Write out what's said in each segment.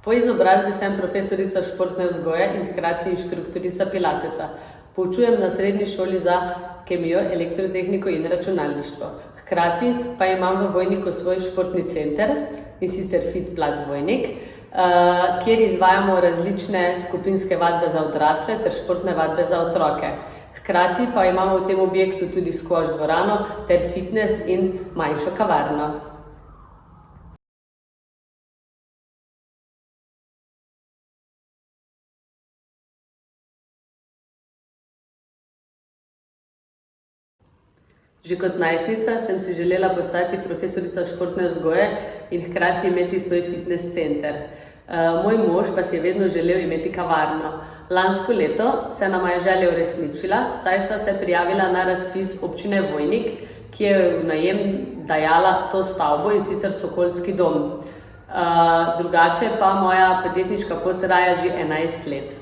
Po izobrazbi sem profesorica športne vzgoje in hkrati inštruktorica pilatesa. Poučujem na srednji šoli za kemijo, elektrotehniko in računalništvo. Hkrati pa imam v Vojniku svoj športni center, in sicer Fit Plac Vojnik, kjer izvajamo različne skupinske vadbe za odrasle ter športne vadbe za otroke. Hkrati pa imamo v tem objektu tudi squash dvorano ter fitness in manjšo kavarno. Že kot najstnica sem si želela postati profesorica športne vzgoje in hkrati imeti svoj fitness center. Moj mož pa si je vedno želel imeti kavarno. Lansko leto se nama je želja uresničila, saj sva se prijavila na razpis občine Vojnik, ki je v najem dajala to stavbo, in sicer Sokolski dom. Drugače pa moja podjetniška pot traja že 11 let.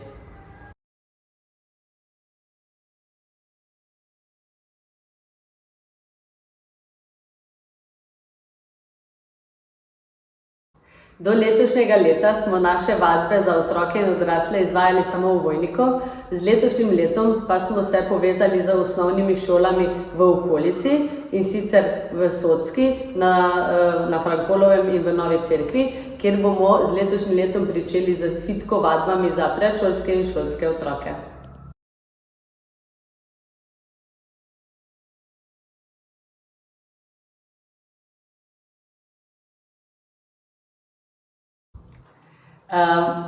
Do letošnjega leta smo naše vadbe za otroke in odrasle izvajali samo v Vojniku, z letošnjim letom pa smo se povezali z osnovnimi šolami v okolici, in sicer v Socki, na Frankolovem in v Novi Cerkvi, kjer bomo z letošnjim letom pričeli z fitko vadbami za predšolske in šolske otroke.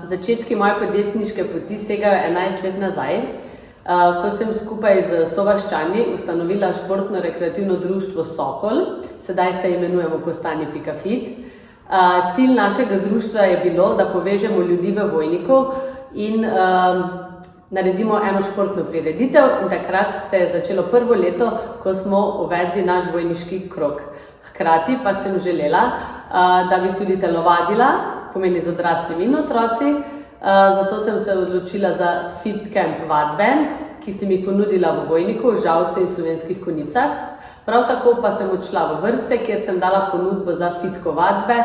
Začetki moje podjetniške poti segajo 11 let nazaj, ko sem skupaj z sovaščani ustanovila športno-rekreativno društvo Sokol, sedaj se imenujemo Postani.fit. Cilj našega društva je bilo, da povežemo ljudi v Vojniku in naredimo eno športno prireditev, in takrat se je začelo prvo leto, ko smo uvedli naš vojniški krog. Hkrati pa sem želela, da bi tudi telovadila, pomeni z odraslimi in otroci, zato sem se odločila za Fit Camp vadbe, ki sem jih ponudila v Vojniku, Žalcu in Slovenskih Konjicah. Prav tako pa sem odšla v vrtce, kjer sem dala ponudbo za fitko vadbe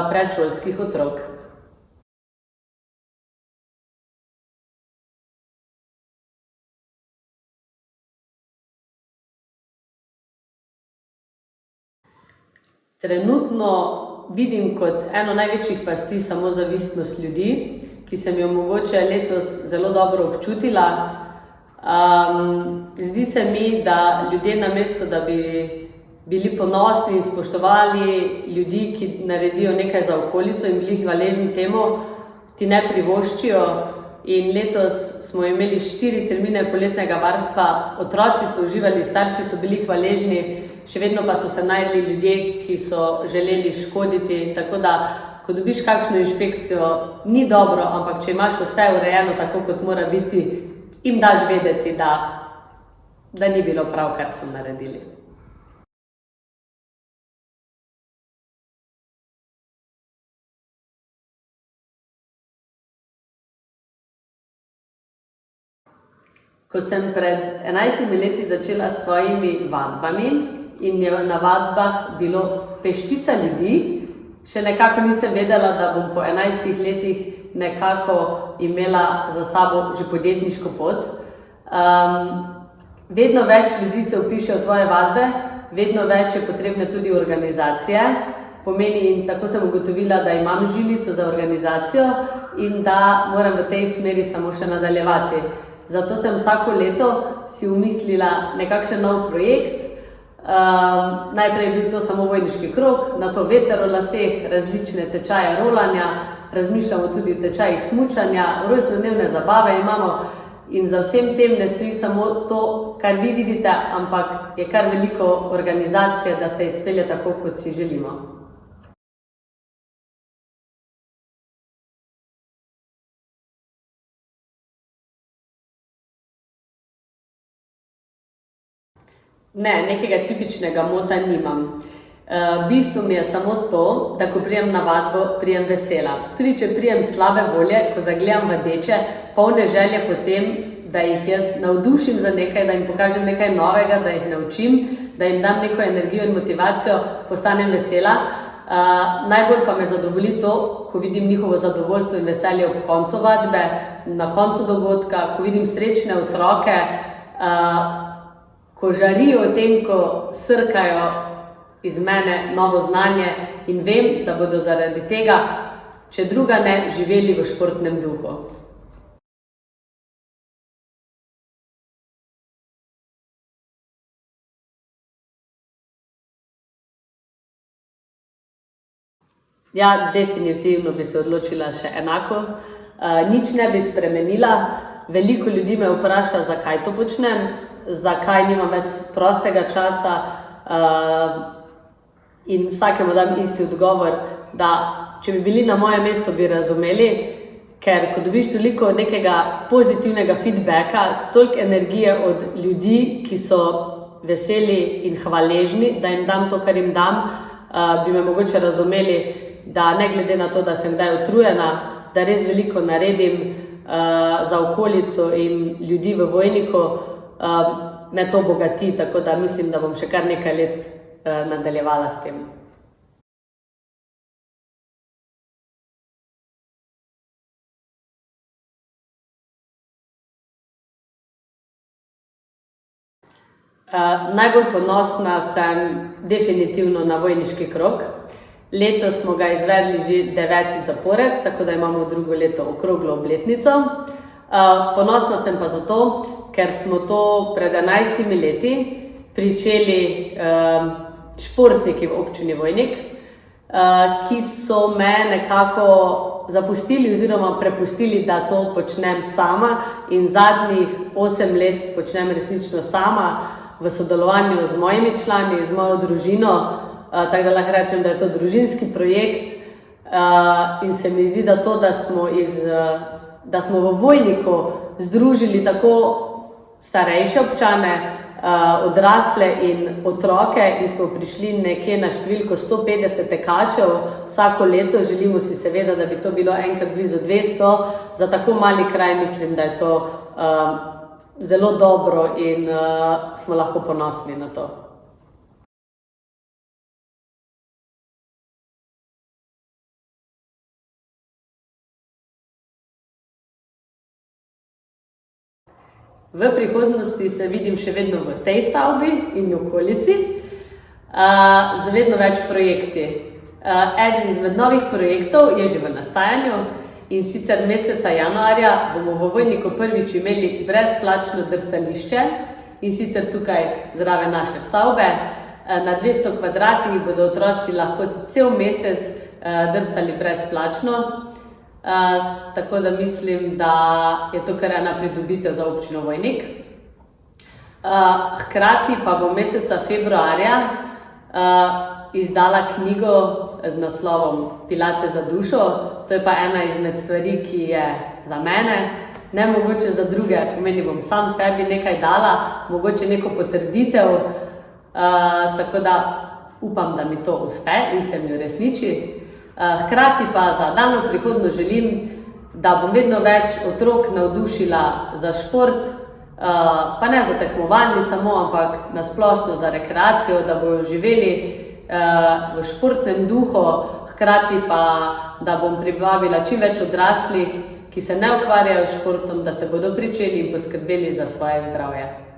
predšolskih otrok. Trenutno vidim kot eno največjih pasti samozavestnost ljudi, ki sem jo mogoče letos zelo dobro občutila. Zdi se mi, da ljudje namesto, da bi bili ponosni in spoštovali ljudi, ki naredijo nekaj za okolico in bili hvaležni temu, ti ne privoščijo. In letos smo imeli 4 termine poletnega varstva, otroci so uživali, starši so bili hvaležni, še vedno pa so se našli ljudje, ki so želeli škoditi, tako da, ko dobiš kakšno inšpekcijo, ni dobro, ampak če imaš vse urejeno tako, kot mora biti, jim daš vedeti, da ni bilo prav, kar so naredili. Ko sem pred 11 leti začela s svojimi vadbami in je na vadbah bilo peščica ljudi, še nekako nisem vedela, da bom po 11 letih nekako imela za sabo že podjetniško pot. Vedno več ljudi se vpiše v tvoje vadbe, vedno več je potrebne tudi organizacije. Pomeni, in tako sem ugotovila, da imam žilico za organizacijo in da moram v tej smeri samo še nadaljevati. Zato sem vsako leto si umislila nekakšen nov projekt. Najprej je bil to samo vojniški krog, nato veter v laseh, različne tečaje rolanja, razmišljamo tudi o tečajih smučanja, rojstnodnevne zabave imamo, in za vsem tem ne stoji samo to, kar vi vidite, ampak je kar veliko organizacije, da se izpelje tako, kot si želimo. Ne, nekega tipičnega mota nimam. V bistvu mi je samo to, da ko prijem na vadbo, prijem vesela. Tudi če prijem slabe volje, ko zagledam vadeče, polne želje po tem, da jih jaz navdušim za nekaj, da jim pokažem nekaj novega, da jih naučim, da jim dam neko energijo in motivacijo, postanem vesela. Najbolj pa me zadovolji to, ko vidim njihovo zadovoljstvo in veselje ob koncu vadbe, na koncu dogodka, ko vidim srečne otroke, ko žarijo o tem, ko srkajo iz mene novo znanje in vem, da bodo zaradi tega, če druga ne, živeli v športnem duhu. Ja, definitivno bi se odločila še enako. Nič ne bi spremenila. Veliko ljudi me vpraša, zakaj to počnem, zakaj nimam več prostega časa, in vsakemu dam isti odgovor, da če bi bili na mojem mestu, bi razumeli, ker ko dobiš toliko nekega pozitivnega feedbacka, toliko energije od ljudi, ki so veseli in hvaležni, da jim dam to, kar jim dam, bi me mogoče razumeli, da ne glede na to, da sem kdaj utrujena, da res veliko naredim za okolico in ljudi v Vojniku, me to bogati, tako da mislim, da bom še kar nekaj let nadaljevala s tem. Najbolj ponosna sem definitivno na Vojniški krog. Letos smo ga izvedli že 9. zapored, tako da imamo drugo leto okroglo obletnico. Ponosna sem pa zato, ker smo to pred 11 leti pričeli športniki v občini Vojnik, ki so me nekako zapustili oziroma prepustili, da to počnem sama, in zadnjih 8 let počnem resnično sama v sodelovanju z mojimi člani, z mojo družino. Tako da lahko rečem, da je to družinski projekt, in se mi zdi, da to, da smo v Vojniku združili tako starejše občane, odrasle in otroke, in smo prišli nekje na številko 150 tekačev. Vsako leto želimo si seveda, da bi to bilo enkrat blizu 200. Za tako mali kraj mislim, da je to zelo dobro in smo lahko ponosni na to. V prihodnosti se vidim še vedno v tej stavbi in v okolici, z vedno več projekti. Eden izmed novih projektov je že v nastajanju, in sicer meseca januarja bomo v Vojniku prvič imeli brezplačno drsališče, in sicer tukaj zraven naše stavbe. Na 200 kvadratih bodo otroci lahko cel mesec drsali brezplačno. Tako da mislim, da je to kar ena pridobitev za občino Vojnik. Hkrati pa bom meseca februarja izdala knjigo z naslovom Pilate za dušo. To je pa ena izmed stvari, ki je za mene, ne mogoče za druge, pomeni bom sam sebi nekaj dala, mogoče neko potrditev, tako da upam, da mi to uspe in se mi uresniči. Hkrati pa za daljno prihodnost želim, da bom vedno več otrok navdušila za šport, pa ne za tekmovalni samo, ampak na splošno za rekreacijo, da bodo živeli v športnem duhu, hkrati pa, da bom privabila čim več odraslih, ki se ne ukvarjajo s športom, da se bodo pričeli in poskrbeli za svoje zdravje.